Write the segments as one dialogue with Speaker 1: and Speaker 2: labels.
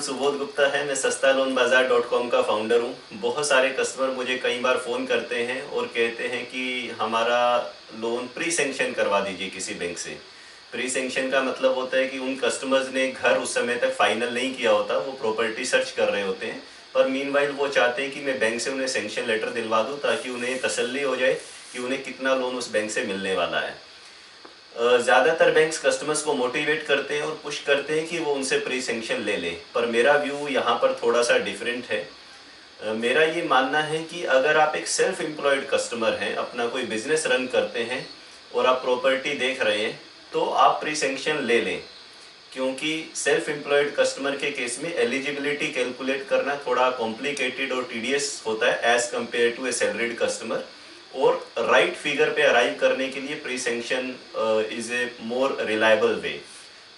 Speaker 1: सुबोध गुप्ता है। मैं सस्ता लोन बाज़ार.com का फाउंडर हूँ। बहुत सारे कस्टमर मुझे कई बार फ़ोन करते हैं और कहते हैं कि हमारा लोन प्री सेंक्शन करवा दीजिए किसी बैंक से। प्री सेंक्शन का मतलब होता है कि उन कस्टमर्स ने घर उस समय तक फाइनल नहीं किया होता, वो प्रॉपर्टी सर्च कर रहे होते हैं, पर मीनवाइल वो चाहते हैं कि मैं बैंक से उन्हें सेंक्शन लेटर दिलवा दूँ ताकि उन्हें तसल्ली हो जाए कि उन्हें कितना लोन उस बैंक से मिलने वाला है। ज़्यादातर बैंक्स कस्टमर्स को मोटिवेट करते हैं और पुश करते हैं कि वो उनसे प्री सेंक्शन ले लें, पर मेरा व्यू यहाँ पर थोड़ा सा डिफरेंट है। मेरा ये मानना है कि अगर आप एक सेल्फ एम्प्लॉयड कस्टमर हैं, अपना कोई बिजनेस रन करते हैं और आप प्रॉपर्टी देख रहे हैं, तो आप प्री सेंक्शन ले लें, क्योंकि सेल्फ एम्प्लॉयड कस्टमर के केस में एलिजिबिलिटी कैलकुलेट करना थोड़ा कॉम्प्लिकेटेड और टीडियस होता है as compare to a salaried customer. और राइट फिगर पे अराइव करने के लिए pre sanction is a more reliable way.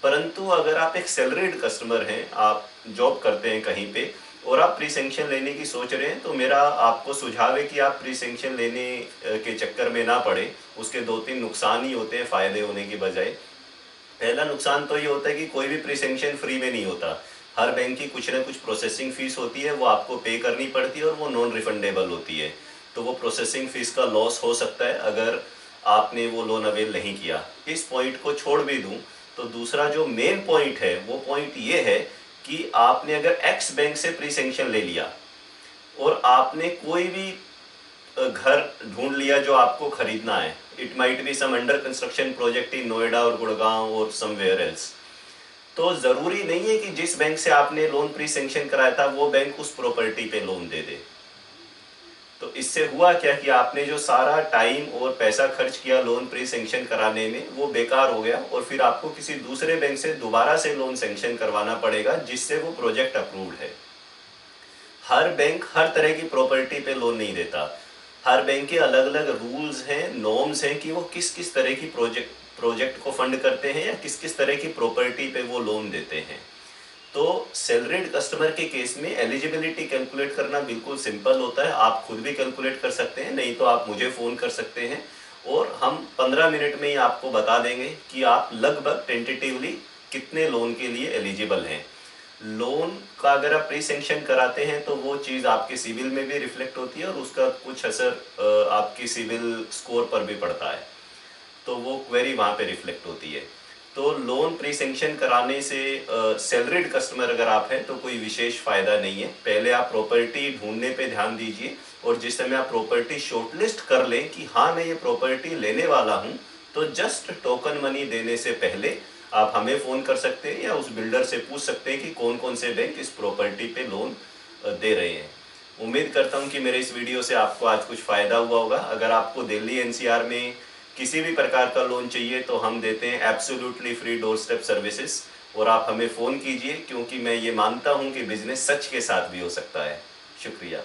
Speaker 1: परंतु अगर आप एक सैलरीड कस्टमर हैं, आप जॉब करते हैं कहीं पे और आप प्री सेंक्शन लेने की सोच रहे हैं, तो मेरा आपको सुझाव है कि आप प्री सेंक्शन लेने के चक्कर में ना पड़े। उसके 2-3 नुकसान ही होते हैं फ़ायदे होने की बजाय। पहला नुकसान तो ये होता है कि कोई भी प्री सेंक्शन फ्री में नहीं होता। हर बैंक की कुछ ना कुछ प्रोसेसिंग फ़ीस होती है, वो आपको पे करनी पड़ती है और वो नॉन रिफंडेबल होती है। तो वो प्रोसेसिंग फ़ीस का लॉस हो सकता है अगर आपने वो लोन अवेल नहीं किया। इस पॉइंट को छोड़ भी दूँ तो दूसरा जो मेन पॉइंट है, वो पॉइंट ये है कि आपने अगर एक्स बैंक से प्री सेंक्शन ले लिया और आपने कोई भी घर ढूंढ लिया जो आपको खरीदना है, it might be sum under construction project in Noida और गुड़गांव और समवेयर एल्स, तो ज़रूरी नहीं है कि जिस बैंक से आपने लोन प्री सेंक्शन कराया था वो बैंक उस प्रॉपर्टी पे लोन दे दे। तो इससे हुआ क्या कि आपने जो सारा टाइम और पैसा खर्च किया लोन प्री सेंक्शन कराने में, वो बेकार हो गया और फिर आपको किसी दूसरे बैंक से दोबारा से लोन सेंक्शन करवाना पड़ेगा जिससे वो प्रोजेक्ट अप्रूव्ड है। हर बैंक हर तरह की प्रॉपर्टी पे लोन नहीं देता। हर बैंक के अलग अलग रूल्स हैं, नॉर्म्स हैं कि वो किस किस तरह की प्रोजेक्ट को फंड करते हैं या किस किस तरह की प्रॉपर्टी पे वो लोन देते हैं। तो सैलरीड कस्टमर के केस में एलिजिबिलिटी कैलकुलेट करना बिल्कुल सिंपल होता है। आप खुद भी कैलकुलेट कर सकते हैं, नहीं तो आप मुझे फ़ोन कर सकते हैं और हम 15 मिनट में ही आपको बता देंगे कि आप लगभग टेंटेटिवली कितने लोन के लिए एलिजिबल हैं। लोन का अगर आप प्री सेंक्शन कराते हैं तो वो चीज़ आपके सिविल में भी रिफ्लेक्ट होती है और उसका कुछ असर आपकी सिविल स्कोर पर भी पड़ता है, तो वो क्वेरी वहाँ पे रिफ्लेक्ट होती है। तो लोन प्री सेंक्शन कराने से सैलरीड कस्टमर अगर आप हैं तो कोई विशेष फ़ायदा नहीं है। पहले आप प्रॉपर्टी ढूंढने पे ध्यान दीजिए और जिस समय आप प्रॉपर्टी शॉर्टलिस्ट कर लें कि हाँ मैं ये प्रॉपर्टी लेने वाला हूँ, तो जस्ट टोकन मनी देने से पहले आप हमें फ़ोन कर सकते हैं या उस बिल्डर से पूछ सकते हैं कि कौन कौन से बैंक इस प्रॉपर्टी पे लोन दे रहे हैं। उम्मीद करता हूँ कि मेरे इस वीडियो से आपको आज कुछ फ़ायदा हुआ होगा। अगर आपको दिल्ली एनसीआर में किसी भी प्रकार का लोन चाहिए तो हम देते हैं absolutely free door step services और आप हमें फ़ोन कीजिए, क्योंकि मैं ये मानता हूँ कि बिजनेस सच के साथ भी हो सकता है। शुक्रिया।